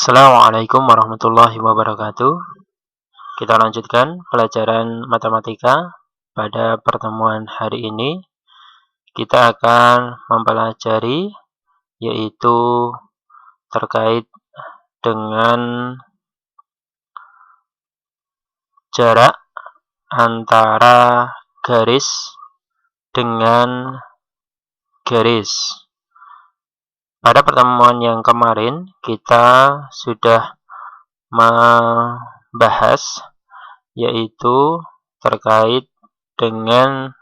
Assalamualaikum warahmatullahi wabarakatuh. Kita lanjutkan pelajaran matematika. Pada pertemuan hari ini, kita akan mempelajari yaitu terkait dengan jarak antara garis dengan garis. Pada pertemuan yang kemarin, kita sudah membahas yaitu terkait dengan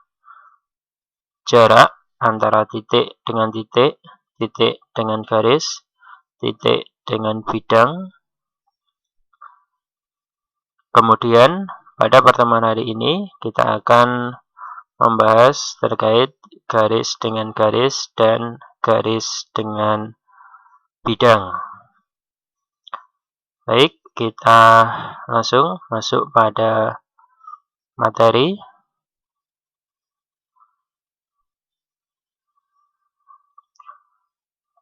jarak antara titik dengan titik, titik dengan garis, titik dengan bidang. Kemudian, pada pertemuan hari ini, kita akan membahas terkait garis dengan garis dan garis dengan bidang. Baik, kita langsung masuk pada materi.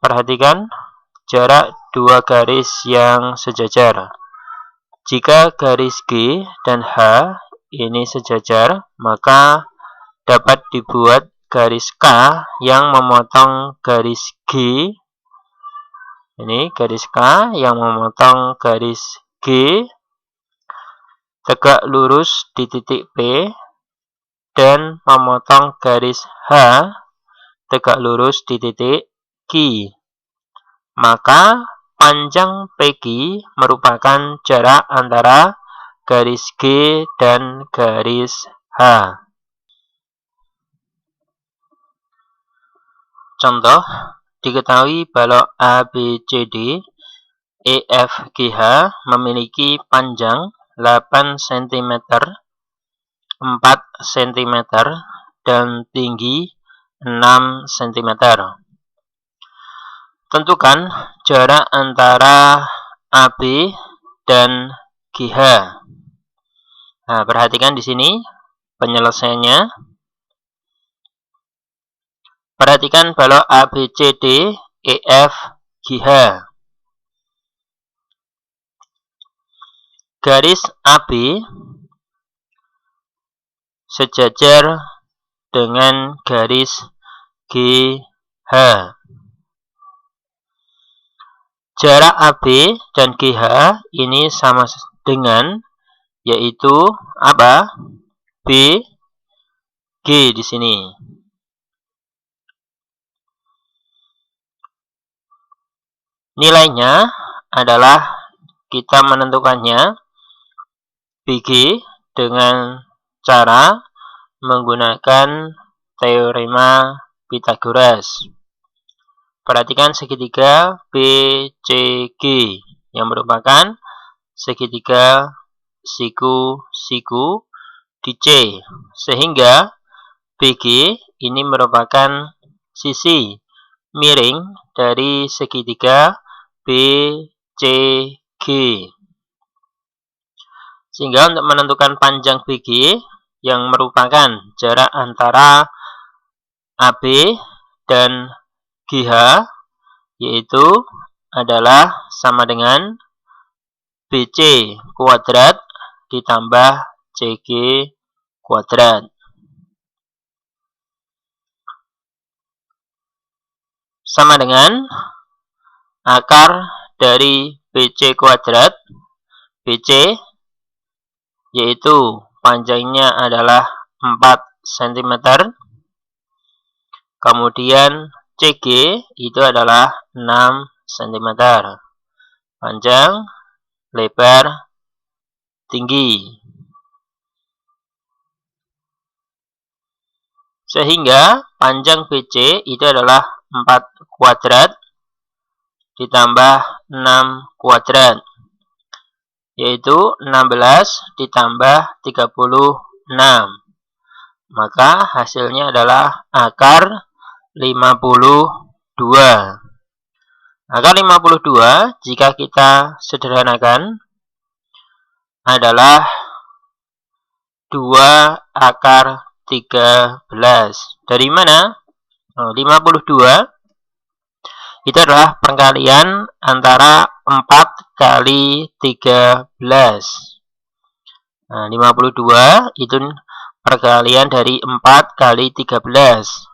Perhatikan jarak dua garis yang sejajar. Jika garis G dan H ini sejajar, maka dapat dibuat garis K yang memotong garis G. Ini garis K yang memotong garis G tegak lurus di titik P dan memotong garis H tegak lurus di titik Q. Maka panjang PQ merupakan jarak antara garis G dan garis H. Contoh, diketahui balok ABCD EFGH memiliki panjang 8 cm, 4 cm, dan tinggi 6 cm. Tentukan jarak antara AB dan GH. Nah, perhatikan di sini penyelesaiannya. Perhatikan balok ABCD EFGH. Garis AB sejajar dengan garis GH. Jarak AB dan GH ini sama dengan yaitu apa? B, G di sini. Nilainya adalah kita menentukannya BG dengan cara menggunakan teorema Pythagoras. Perhatikan segitiga BCG yang merupakan segitiga siku-siku di C. Sehingga BG ini merupakan sisi miring dari segitiga BCG. Sehingga untuk menentukan panjang BG yang merupakan jarak antara AB dan GH yaitu adalah sama dengan BC kuadrat ditambah CG kuadrat. Sama dengan akar dari BC kuadrat, BC yaitu panjangnya adalah 4 cm. Kemudian CG itu adalah 6 cm. Panjang, lebar, tinggi. Sehingga panjang BC itu adalah 4 kuadrat ditambah 6 kuadrat. Yaitu 16 ditambah 36. Maka hasilnya adalah akar 52. Akar 52 jika kita sederhanakan adalah 2 akar 13. Dari mana? 52 itu adalah perkalian antara 4 kali 13. Nah, 52 itu perkalian dari 4 kali 13.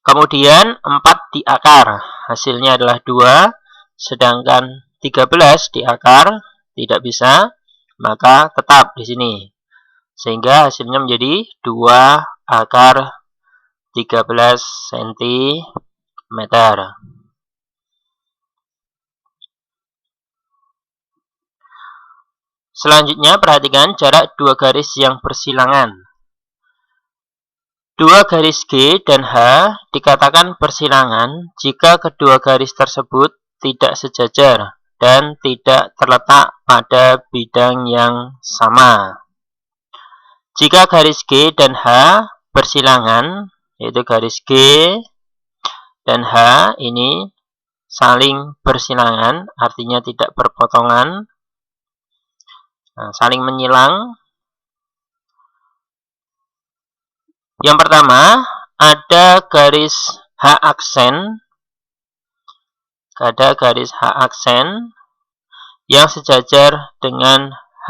Kemudian 4 di akar, hasilnya adalah 2, sedangkan 13 di akar tidak bisa, maka tetap di sini. Sehingga hasilnya menjadi 2 akar 13 cm. Selanjutnya perhatikan jarak dua garis yang bersilangan. Dua garis G dan H dikatakan bersilangan jika kedua garis tersebut tidak sejajar dan tidak terletak pada bidang yang sama. Jika garis G dan H bersilangan, yaitu garis G dan H ini saling bersilangan, artinya tidak berpotongan, saling menyilang. Yang pertama, ada garis H aksen, yang sejajar dengan H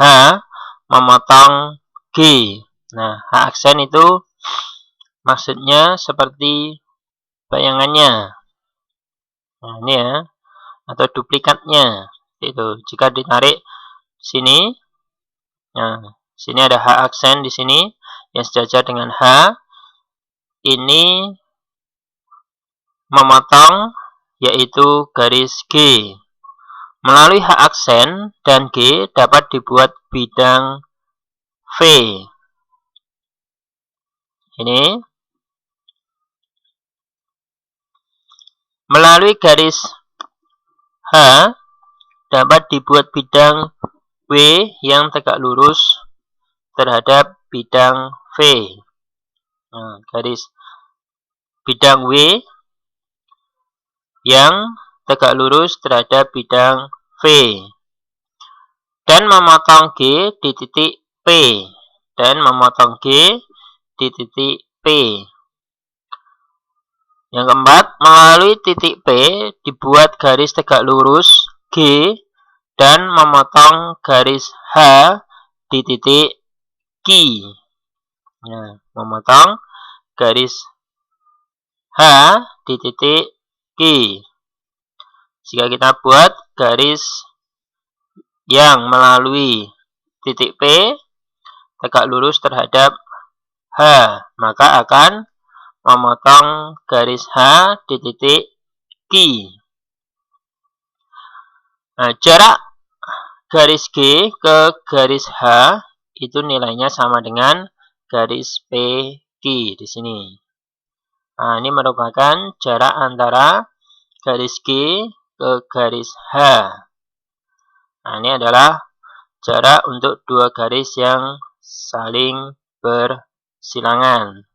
memotong G. Nah, H aksen itu maksudnya seperti bayangannya. Nah, ini ya, atau duplikatnya. Itu jika ditarik sini, nah, sini ada H aksen di sini yang sejajar dengan H. Ini memotong yaitu garis G. Melalui H aksen dan G dapat dibuat bidang V. Ini melalui garis H dapat dibuat bidang W yang tegak lurus terhadap bidang V. Nah, garis bidang W yang tegak lurus terhadap bidang V dan memotong G di titik P dan memotong G di titik P. Yang keempat, melalui titik P dibuat garis tegak lurus G dan memotong garis H di titik Q. Nah, memotong garis H di titik Q. Jika kita buat garis yang melalui titik P tegak lurus terhadap H, maka akan memotong garis H di titik Q. Nah, jarak garis G ke garis H itu nilainya sama dengan garis PQ di sini. Nah, ini merupakan jarak antara garis G ke garis H. Nah, ini adalah jarak untuk dua garis yang saling bersilangan.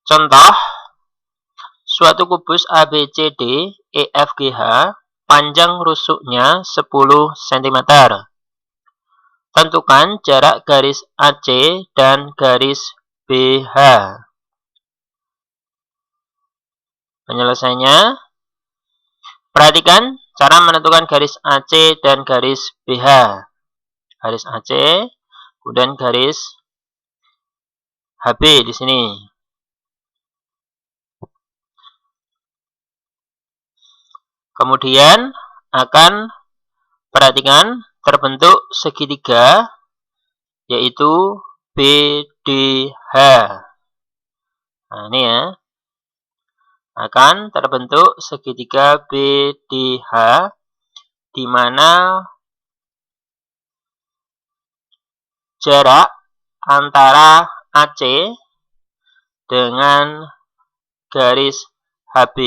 Contoh, suatu kubus ABCD EFGH panjang rusuknya 10 cm. Tentukan jarak garis AC dan garis BH. Penyelesaiannya, perhatikan cara menentukan garis AC dan garis BH. Garis AC, kemudian garis HB di sini. Kemudian akan perhatikan terbentuk segitiga yaitu BDH. Nah, ini ya. Akan terbentuk segitiga BDH di mana jarak antara AC dengan garis HB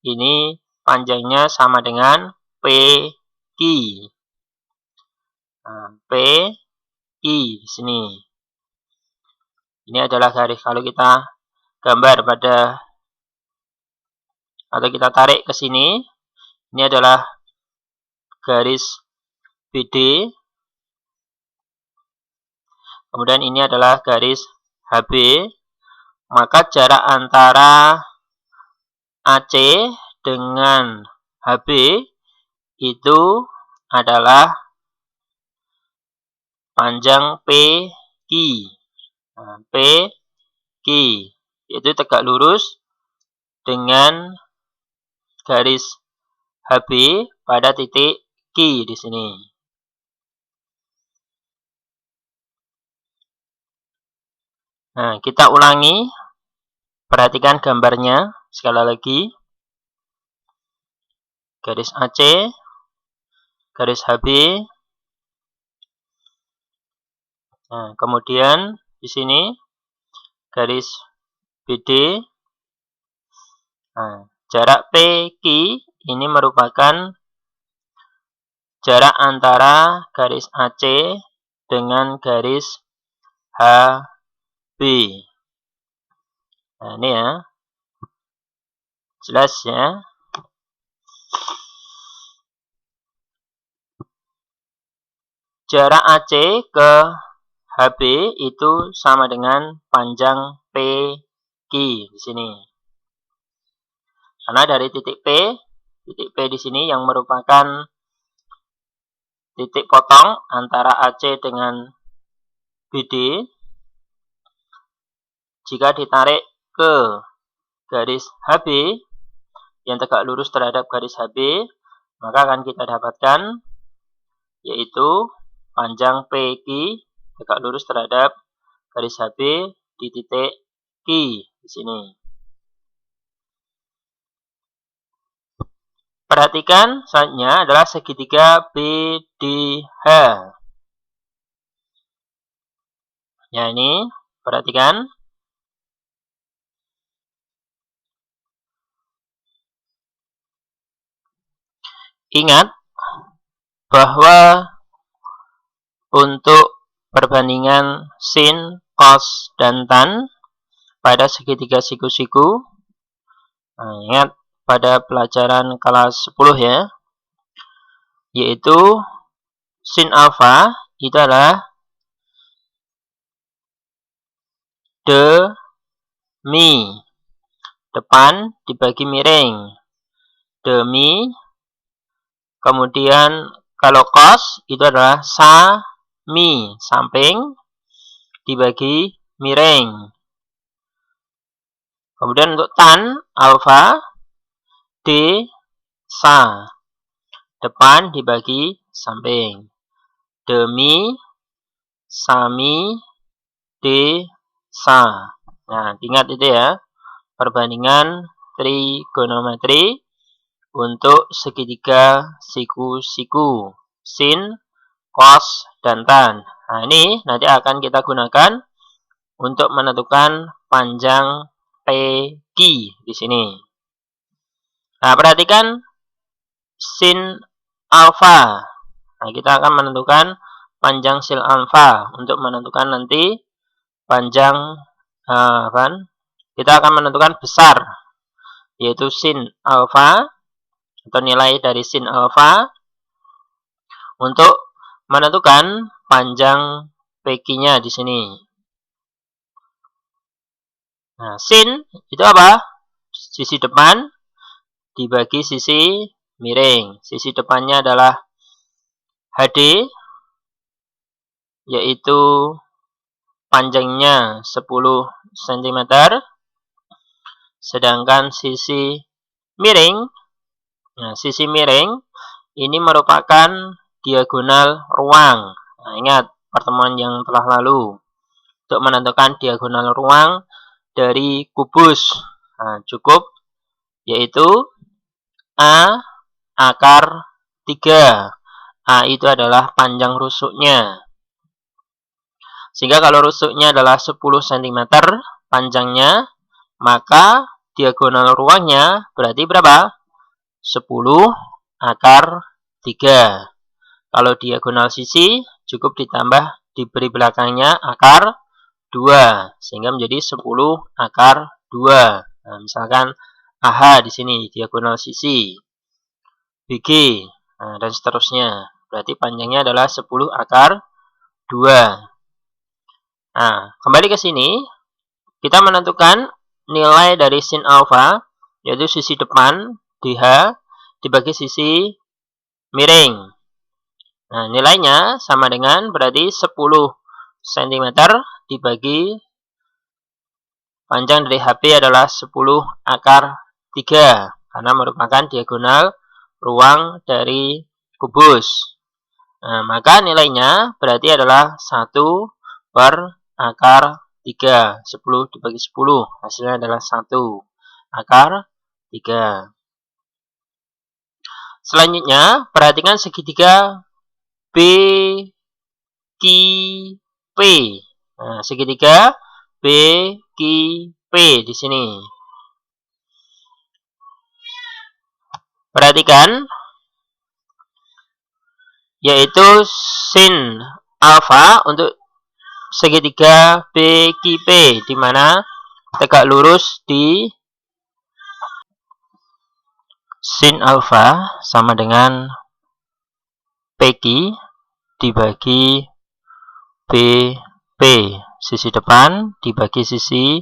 ini panjangnya sama dengan PQ. Nah, PQ di sini. Ini adalah garis, kalau kita gambar pada atau kita tarik ke sini, ini adalah garis BD. Kemudian ini adalah garis HB. Maka jarak antara AC dengan HB itu adalah panjang PQ. Nah, PQ yaitu tegak lurus dengan garis HB pada titik Q di sini. Nah, kita ulangi. Perhatikan gambarnya sekali lagi. Garis AC, garis HB. Nah, kemudian di sini garis BD. Nah, jarak PQ ini merupakan jarak antara garis AC dengan garis HB. Nah, ini ya. Jelas ya. Jarak AC ke HB itu sama dengan panjang PQ di sini. Karena dari titik P di sini yang merupakan titik potong antara AC dengan BD, jika ditarik ke garis HB yang tegak lurus terhadap garis HB, maka akan kita dapatkan yaitu panjang PQ tegak lurus terhadap garis HB di titik Q di sini. Perhatikan selanjutnya adalah segitiga BDH. Ya, ini perhatikan. Ingat bahwa untuk perbandingan sin, cos, dan tan pada segitiga siku-siku, nah, ingat pada pelajaran kelas 10 ya, yaitu sin alfa itu adalah demi depan dibagi miring, demi. Kemudian kalau cos itu adalah sami, samping dibagi miring. Kemudian untuk tan alfa d sa, depan dibagi samping, demi, sami, d sa. Nah, ingat itu ya, perbandingan trigonometri untuk segitiga siku-siku, sin, cos, dan tan. Nah, ini nanti akan kita gunakan untuk menentukan panjang PQ di sini. Nah, perhatikan sin alfa. Nah, kita akan menentukan panjang sin alfa untuk menentukan nanti panjang kita akan menentukan besar, yaitu sin alfa atau nilai dari sin alfa untuk menentukan panjang PQ-nya di sini. Nah, sin itu apa? Sisi depan dibagi sisi miring. Sisi depannya adalah HD, yaitu panjangnya 10 cm. Sedangkan sisi miring, nah, sisi miring ini merupakan diagonal ruang. Nah, ingat pertemuan yang telah lalu. Untuk menentukan diagonal ruang dari kubus, nah, cukup yaitu A akar 3. A itu adalah panjang rusuknya. Sehingga kalau rusuknya adalah 10 cm panjangnya, maka diagonal ruangnya berarti berapa? 10 akar 3. Kalau diagonal sisi cukup ditambah diberi belakangnya akar 2 sehingga menjadi 10 akar 2. Nah, misalkan AH di sini diagonal sisi, BG, nah, dan seterusnya. Berarti panjangnya adalah 10 akar 2. Nah, kembali ke sini kita menentukan nilai dari sin alfa yaitu sisi depan DH dibagi sisi miring. Nah, nilainya sama dengan berarti 10 cm dibagi panjang dari HP adalah 10 akar 3 karena merupakan diagonal ruang dari kubus. Nah, maka nilainya berarti adalah 1 per akar 3. 10 dibagi 10. Hasilnya adalah 1 akar 3. Selanjutnya, perhatikan segitiga BQP. Nah, segitiga BQP di sini. Perhatikan, yaitu sin alfa untuk segitiga BQP, di mana tegak lurus di sin alfa sama dengan PQ dibagi BP, sisi depan dibagi sisi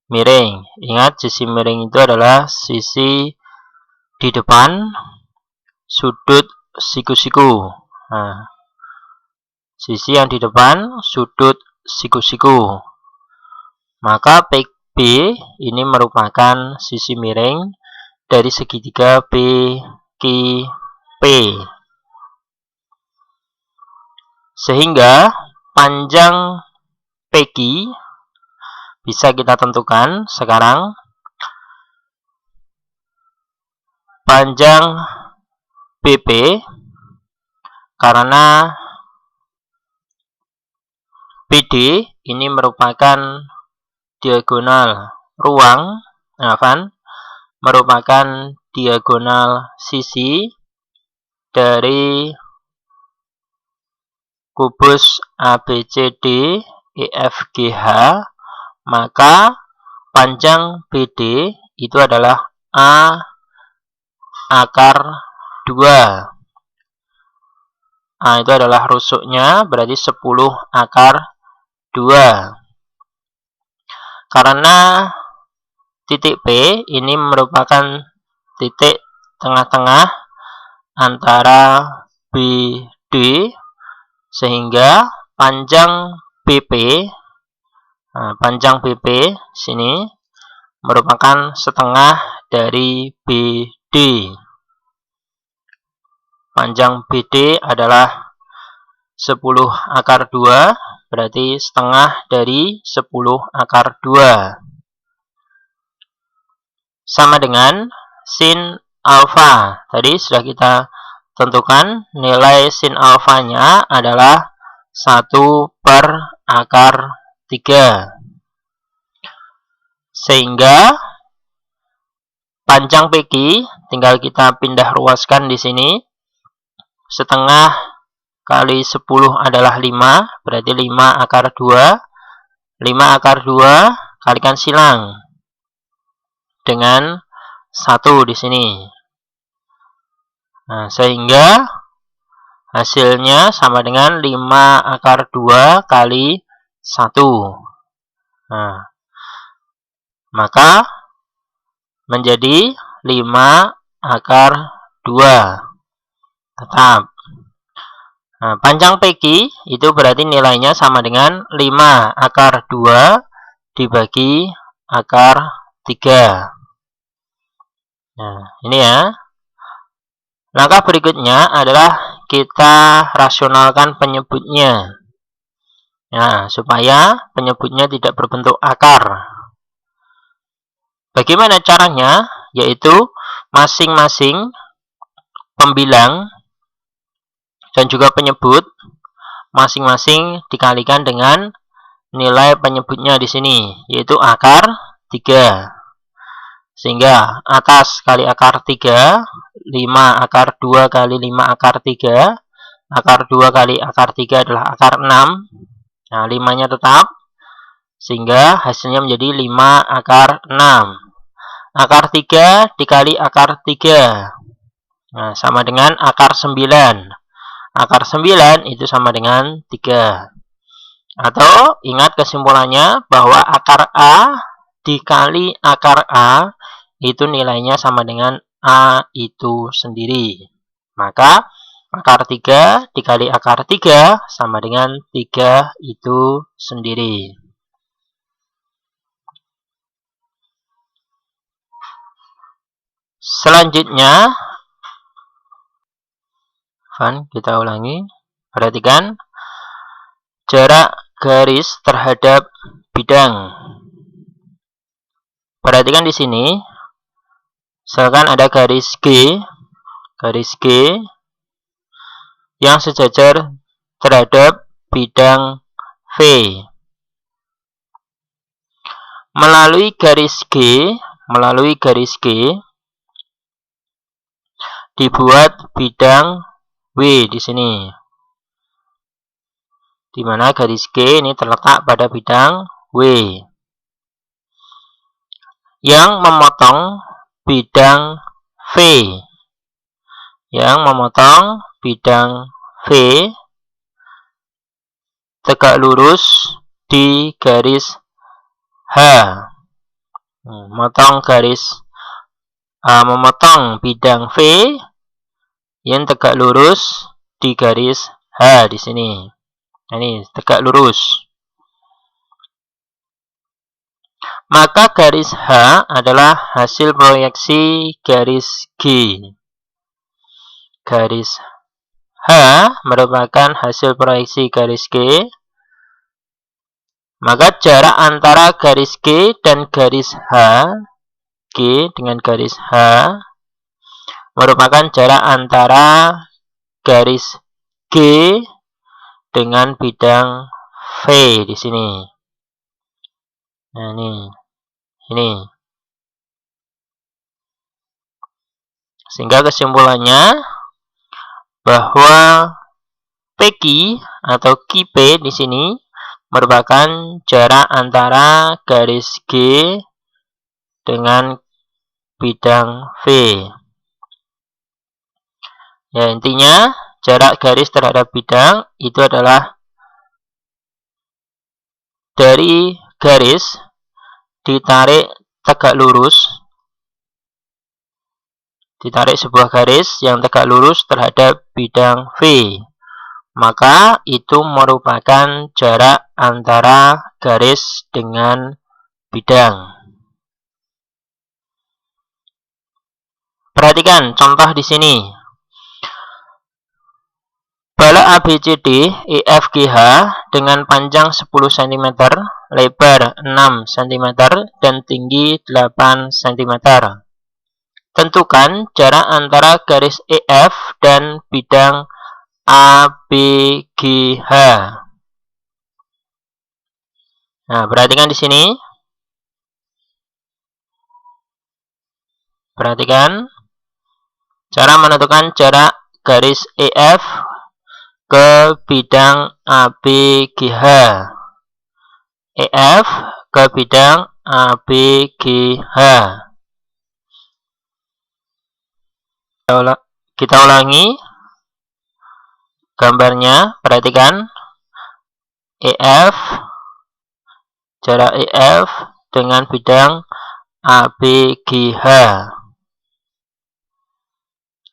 miring. Ingat, sisi miring itu adalah sisi di depan sudut siku-siku. Nah, sisi yang di depan sudut siku-siku. Maka PB ini merupakan sisi miring dari segitiga BQP. Sehingga panjang PQ bisa kita tentukan sekarang. Panjang BP karena BD ini merupakan diagonal ruang, merupakan diagonal sisi dari kubus ABCD EFGH, maka panjang BD itu adalah A akar 2. A itu adalah rusuknya, berarti 10 akar 2. Karena titik P ini merupakan titik tengah-tengah antara BD, sehingga panjang BP, panjang BP sini merupakan setengah dari BD. Panjang BD adalah 10 akar 2, berarti setengah dari 10 akar 2. Sama dengan sin alfa. Tadi sudah kita tentukan nilai sin alfanya adalah 1 per akar 3. Sehingga panjang PQ tinggal kita pindah ruaskan di sini. Setengah kali 10 adalah 5, berarti 5 akar 2. 5 akar 2 kalikan silang dengan 1 di sini. Nah, sehingga hasilnya sama dengan 5 akar 2 kali 1. Nah, maka menjadi 5 akar 2. Tetap. Nah, panjang PQ itu berarti nilainya sama dengan 5 akar 2 dibagi akar 3. Nah, ini ya. Langkah berikutnya adalah kita rasionalkan penyebutnya. Nah, supaya penyebutnya tidak berbentuk akar. Bagaimana caranya? Yaitu masing-masing pembilang dan juga penyebut masing-masing dikalikan dengan nilai penyebutnya di sini, yaitu akar 3. Sehingga atas kali akar 3, 5 akar 2 kali 5 akar 3, akar 2 kali akar 3 adalah akar 6. Nah, 5-nya tetap, sehingga hasilnya menjadi 5 akar 6. Akar 3 dikali akar 3. Nah, sama dengan akar 9. Akar 9 itu sama dengan 3. Atau ingat kesimpulannya bahwa akar A dikali akar A itu nilainya sama dengan A itu sendiri. Maka akar 3 dikali akar 3 sama dengan 3 itu sendiri. Selanjutnya, kita ulangi. Perhatikan jarak garis terhadap bidang. Perhatikan di sini, misalkan ada garis G yang sejajar terhadap bidang V. Melalui garis G dibuat bidang W di sini, di mana garis G ini terletak pada bidang W yang memotong bidang V, tegak lurus di garis H. Memotong bidang V yang tegak lurus di garis H di sini. Ini tegak lurus. Maka garis H adalah hasil proyeksi garis G. Garis H merupakan hasil proyeksi garis G. Maka jarak antara garis G dan garis H, G dengan garis H, merupakan jarak antara garis G dengan bidang V di sini. Nah, ini. Sehingga kesimpulannya bahwa PQ atau QP di sini merupakan jarak antara garis G dengan bidang V. Ya, intinya jarak garis terhadap bidang itu adalah dari garis ditarik tegak lurus, ditarik sebuah garis yang tegak lurus terhadap bidang V. Maka itu merupakan jarak antara garis dengan bidang. Perhatikan contoh di sini. Balok ABCD EFGH dengan panjang 10 cm, lebar 6 cm, dan tinggi 8 cm. Tentukan jarak antara garis EF dan bidang ABGH. Nah, perhatikan di sini. Perhatikan cara menentukan jarak garis EF ke bidang ABGH. EF ke bidang ABGH. Kita ulangi gambarnya. Perhatikan EF, jarak EF dengan bidang ABGH.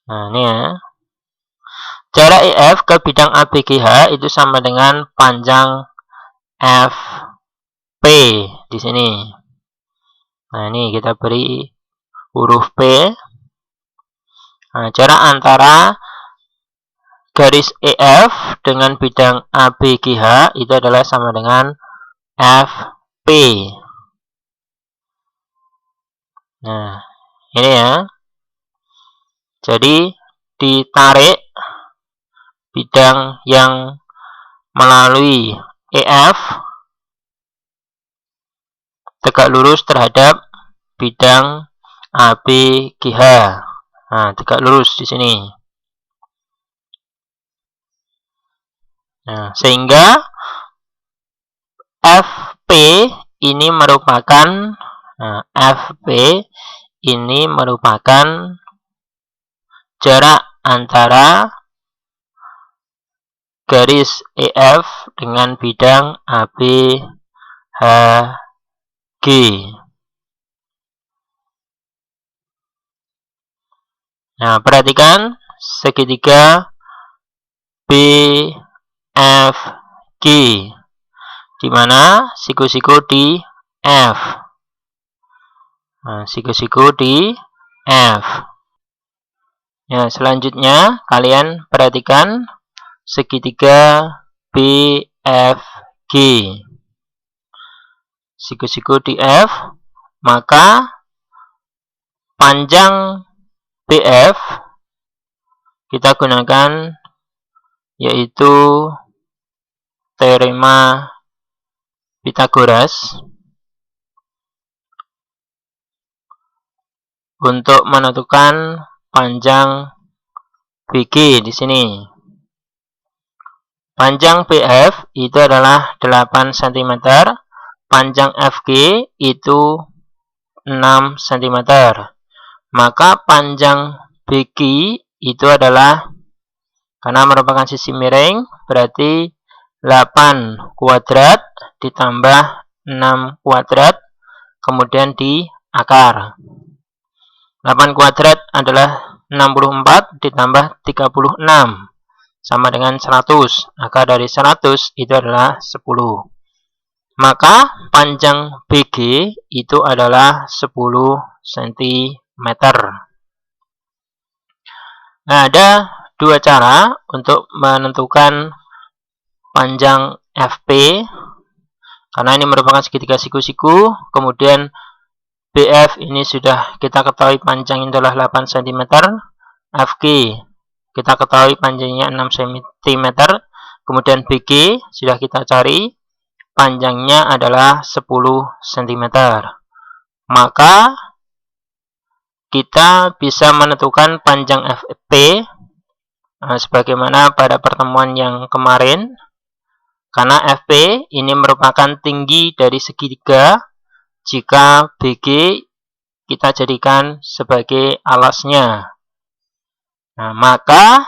Nah, ini ya. Jarak EF ke bidang ABGH itu sama dengan panjang FP di sini. Nah, ini kita beri huruf P. Nah, jarak antara garis EF dengan bidang ABGH itu adalah sama dengan FP. Nah, ini ya. Jadi ditarik bidang yang melalui EF tegak lurus terhadap bidang ABGH. Nah, tegak lurus di sini. Nah, sehingga FP ini merupakan jarak antara garis EF dengan bidang ABHG. Nah, perhatikan segitiga BFG, di mana siku-siku di F. Nah, siku-siku di F. Ya, selanjutnya kalian perhatikan segitiga BFG, siku-siku di F, maka panjang BF kita gunakan yaitu teorema Pythagoras untuk menentukan panjang BG di sini. Panjang BF itu adalah 8 cm, panjang FG itu 6 cm. Maka panjang BG itu adalah, karena merupakan sisi miring, berarti 8 kuadrat ditambah 6 kuadrat, kemudian di akar. 8 kuadrat adalah 64 ditambah 36, sama dengan 100. Akar dari 100 itu adalah 10. Maka panjang BG itu adalah 10 cm. Nah, ada dua cara untuk menentukan panjang FP, karena ini merupakan segitiga siku-siku. Kemudian BF ini sudah kita ketahui panjangnya adalah 8 cm. FG kita ketahui panjangnya 6 cm. Kemudian BG sudah kita cari panjangnya adalah 10 cm. Maka kita bisa menentukan panjang FP sebagaimana pada pertemuan yang kemarin, karena FP ini merupakan tinggi dari segitiga jika BG kita jadikan sebagai alasnya. Nah, maka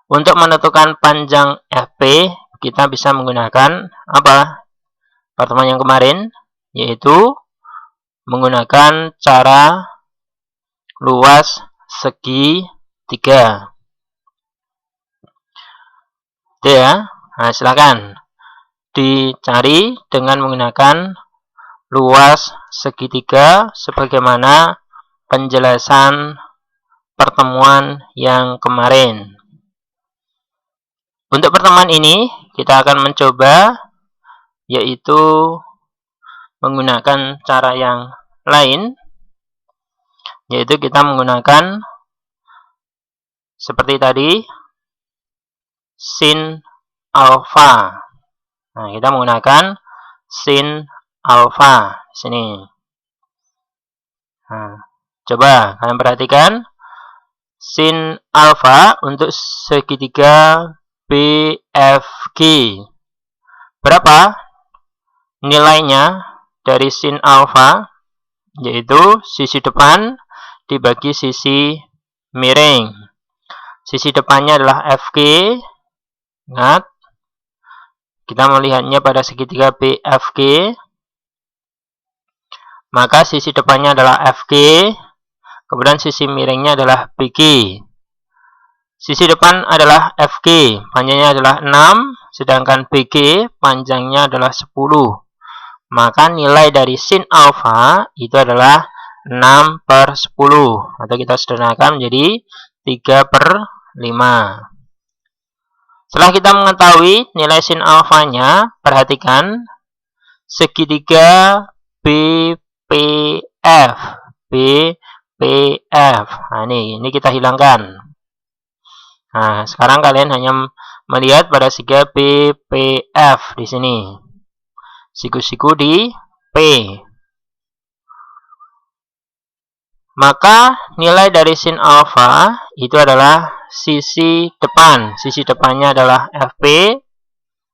untuk menentukan panjang FP kita bisa menggunakan apa? Pertemuan yang kemarin, yaitu menggunakan cara luas segitiga. Itu ya. Nah, silakan dicari dengan menggunakan luas segitiga sebagaimana penjelasan pertemuan yang kemarin. Untuk pertemuan ini kita akan mencoba yaitu menggunakan cara yang lain, yaitu kita menggunakan seperti tadi sin alfa. Nah, kita menggunakan sin alfa di sini. Nah, coba kalian perhatikan sin alfa untuk segitiga BFG. Berapa nilainya dari sin alfa? Yaitu sisi depan dibagi sisi miring. Sisi depannya adalah FG. Ingat, kita melihatnya pada segitiga BFG. Maka sisi depannya adalah FG, kemudian sisi miringnya adalah BG. Sisi depan adalah FG, panjangnya adalah 6, sedangkan BG panjangnya adalah 10. Maka nilai dari sin alfa itu adalah 6/10, atau kita sederhanakan menjadi 3/5. Setelah kita mengetahui nilai sin alfanya, perhatikan segitiga BPF. Nah, ini kita hilangkan. Nah, sekarang kalian hanya melihat pada segitiga BPF di sini. Siku-siku di P. Maka nilai dari sin alfa itu adalah sisi depan. Sisi depannya adalah FP.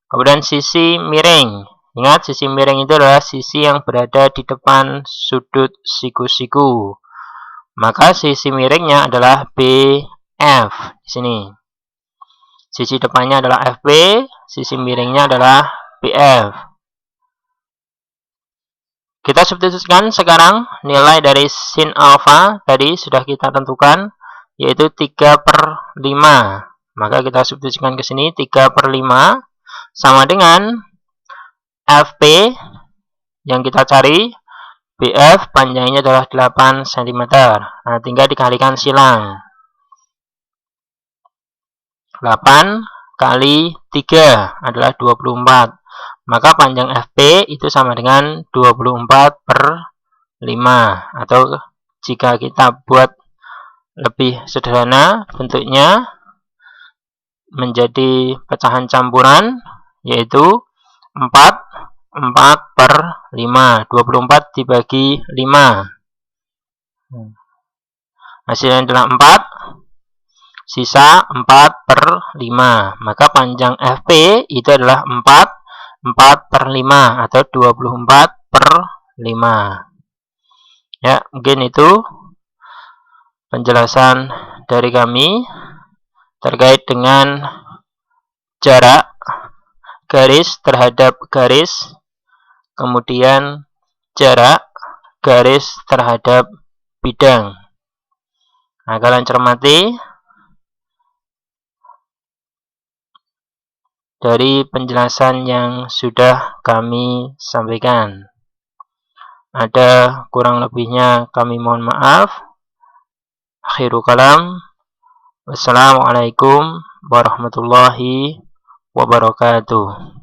Kemudian sisi miring. Ingat, sisi miring itu adalah sisi yang berada di depan sudut siku-siku. Maka sisi miringnya adalah BF di sini. Sisi depannya adalah FP, sisi miringnya adalah BF. Kita substitusikan sekarang nilai dari sin alfa tadi sudah kita tentukan yaitu 3/5. Maka kita substitusikan ke sini 3/5 sama dengan FP yang kita cari. BF panjangnya adalah 8 cm. Nah, tinggal dikalikan silang. 8 kali 3 adalah 24. Maka panjang FP itu sama dengan 24/5. Atau jika kita buat lebih sederhana bentuknya menjadi pecahan campuran, yaitu 4/5. 24 dibagi 5. Hasilnya adalah 4. Sisa 4/5. Maka panjang FP itu adalah 4/5 atau 24/5. Ya, mungkin itu penjelasan dari kami terkait dengan jarak garis terhadap garis, kemudian jarak garis terhadap bidang. Nah, kalian cermati dari penjelasan yang sudah kami sampaikan. Ada kurang lebihnya kami mohon maaf. Akhirul kalam. Wassalamualaikum warahmatullahi wabarakatuh.